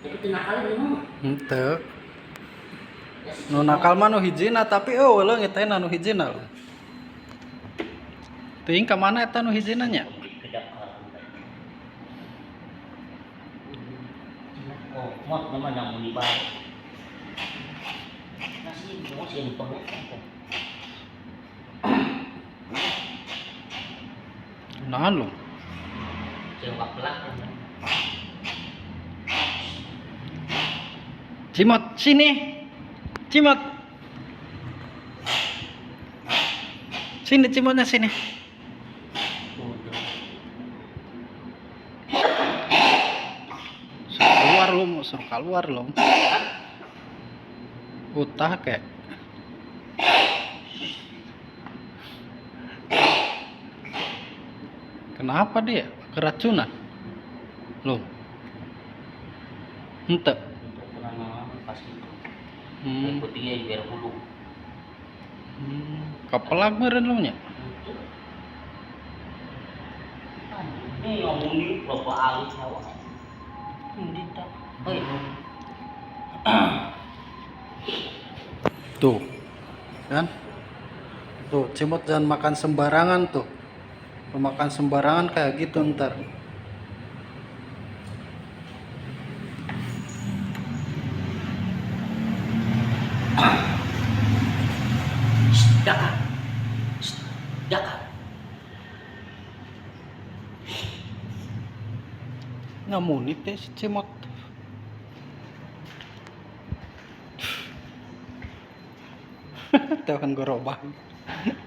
Itu nakal ini. Henteu. Nu nakal mah nu hijina tapi leung eta nu hijina. Teuing ka mana eta nu hijina nya? Oh, mot naman yang menibar. Nasi mau sih perlu. Nahan lo. Coba pelak. Cimot sini. Cimot. Sini cimotnya sini. Keluar lo, suruh keluar lo. Utah kek. Kenapa dia? Keracunan? Loh. Ente. Ikuti dia biar bulu. Kapelak meureun lo nya. Ini ngomongin berapa alit hawa. Ini tak. Tuh. Kan? Tuh, cimot jangan makan sembarangan tuh. Makan sembarangan kayak gitu ntar. Dakar. Dakar. Ngamunit teh si cimot. Tewan gerobak.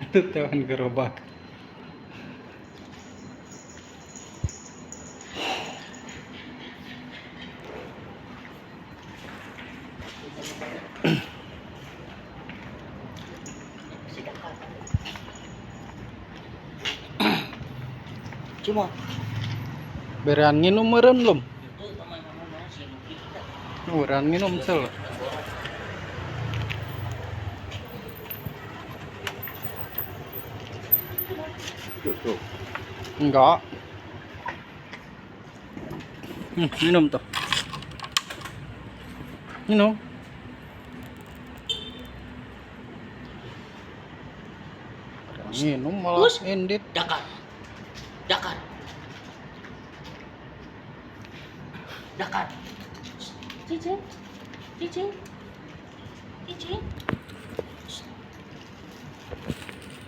Itu tewan gerobak. Cuma Berean nginum meureun lum. Berean nginum sel. Enggak. Minum tuh. Minum. Minum malah indit. Dakar. Dakar. Dakar. Cicing. Cicing. Cicing.